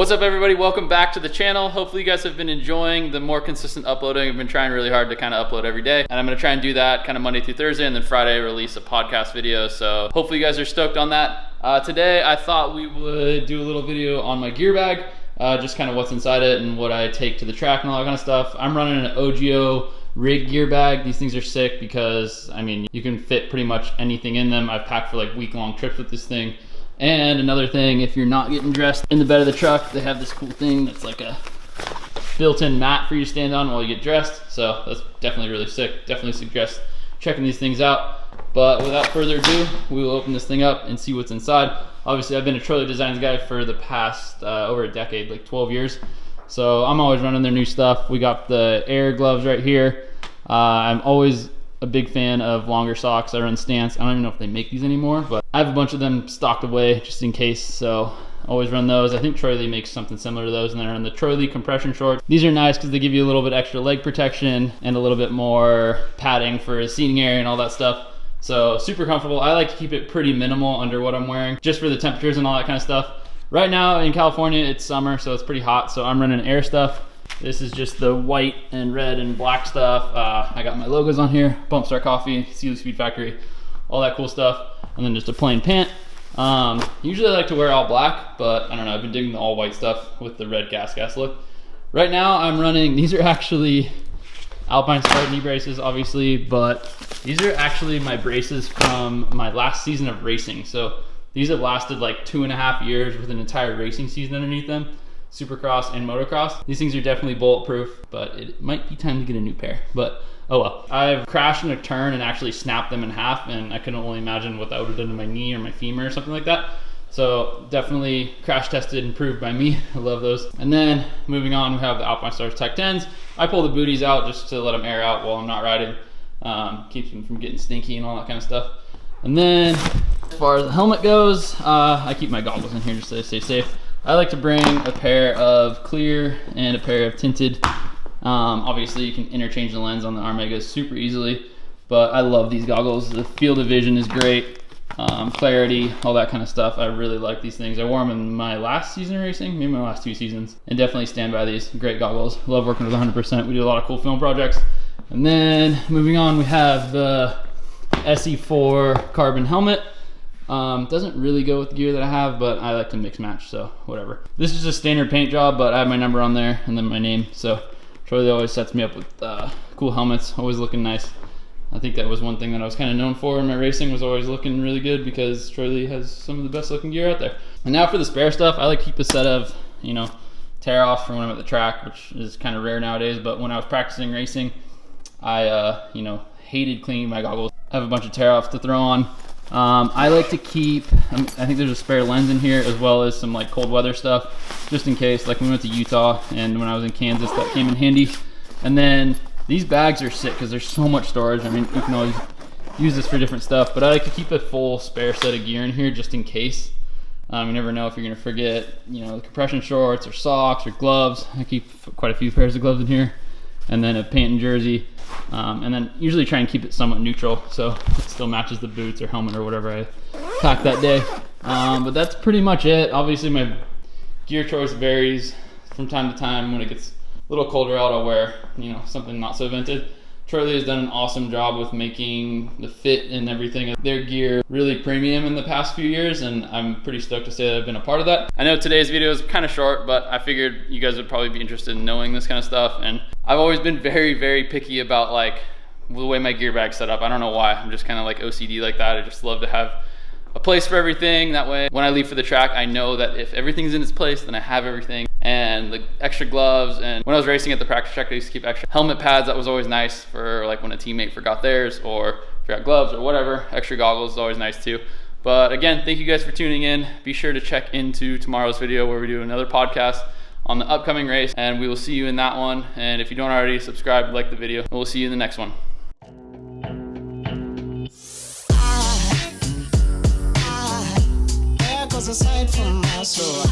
What's up everybody, welcome back to the channel. Hopefully you guys have been enjoying the more consistent uploading. I've been trying really hard to kind of upload every day, and I'm gonna try and do that kind of Monday through Thursday, and then Friday release a podcast video. So hopefully you guys are stoked on that. Today I thought we would do a little video on my gear bag, just kind of what's inside it and what I take to the track and all that kind of stuff. I'm running an OGO rig gear bag. These things are sick because, I mean, you can fit pretty much anything in them. I've packed for like week-long trips with this thing. And another thing, if you're not getting dressed in the bed of the truck, they have this cool thing that's like a built-in mat for you to stand on while you get dressed. So that's definitely really sick. Definitely suggest checking these things out. But without further ado, we will open this thing up and see what's inside. Obviously, I've been a Trolley Designs guy for the past over a decade, like 12 years. So I'm always running their new stuff. We got the Air gloves right here. I'm always a big fan of longer socks. I run Stance. I don't even know if they make these anymore, but I have a bunch of them stocked away just in case, so always run those. I think Trolley makes something similar to those, and then I run the Trolley compression shorts. These are nice because they give you a little bit extra leg protection and a little bit more padding for seating area and all that stuff. So super comfortable. I like to keep it pretty minimal under what I'm wearing, just for the temperatures and all that kind of stuff. Right now in California, it's summer, so it's pretty hot, so I'm running Air stuff. This is just the white and red and black stuff. I got my logos on here, Bump Star Coffee, Sealy Speed Factory, all that cool stuff. And then just a plain pant. Usually I like to wear all black, but I don't know, I've been digging the all white stuff with the red gas look. Right now I'm running, these are actually Alpinestars knee braces, obviously, but these are actually my braces from my last season of racing. So these have lasted like 2.5 years with an entire racing season underneath them. Supercross and motocross. These things are definitely bulletproof, but it might be time to get a new pair, but oh well. I've crashed in a turn and actually snapped them in half, and I can only imagine what that would have done to my knee or my femur or something like that. So definitely crash tested and proved by me. I love those. And then moving on, we have the Alpinestars Tech 10s. I pull the booties out just to let them air out while I'm not riding. Keeps them from getting stinky and all that kind of stuff. And then as far as the helmet goes, I keep my goggles in here just to stay safe. I like to bring a pair of clear and a pair of tinted. Obviously you can interchange the lens on the Armegas super easily, but I love these goggles. The field of vision is great, clarity, all that kind of stuff. I really like these things. I wore them in my last season of racing, maybe my last 2 seasons, and definitely stand by these. Great goggles. Love working with 100%. We do a lot of cool film projects. And then moving on, we have the SE4 carbon helmet. Doesn't really go with the gear that I have, but I like to mix match, so whatever. This is a standard paint job, but I have my number on there and then my name, so Trolley always sets me up with cool helmets, always looking nice. I think that was one thing that I was kind of known for in my racing, was always looking really good, because Trolley has some of the best looking gear out there. And now for the spare stuff, I like to keep a set of, you know, tear-offs from when I'm at the track, which is kind of rare nowadays, but when I was practicing racing, I, you know, hated cleaning my goggles. I have a bunch of tear-offs to throw on. I like to keep, I think there's a spare lens in here, as well as some like cold weather stuff, just in case. Like we went to Utah, and when I was in Kansas, that came in handy. And then these bags are sick because there's so much storage. I mean, you can always use this for different stuff, but I like to keep a full spare set of gear in here just in case. You never know if you're gonna forget, you know, the compression shorts or socks or gloves. I keep quite a few pairs of gloves in here, and then a pant and jersey. And then usually try and keep it somewhat neutral, so it still matches the boots or helmet or whatever I pack that day. But that's pretty much it. Obviously my gear choice varies from time to time. When it gets a little colder out, I'll wear, you know, something not so vented. Trolley has done an awesome job with making the fit and everything of their gear really premium in the past few years, and I'm pretty stoked to say that I've been a part of that. I know today's video is kind of short, but I figured you guys would probably be interested in knowing this kind of stuff, and I've always been very, very picky about like the way my gear bag's set up. I don't know why. I'm just kind of like OCD like that. I just love to have a place for everything. That way, when I leave for the track, I know that if everything's in its place, then I have everything. And the extra gloves, and when I was racing at the practice track, I used to keep extra helmet pads. That was always nice for like when a teammate forgot theirs or forgot gloves or whatever. Extra goggles is always nice too. But again, thank you guys for tuning in. Be sure to check into tomorrow's video where we do another podcast on the upcoming race, and we will see you in that one. And if you don't already, subscribe, like the video, and we'll see you in the next one. Aside from my soul,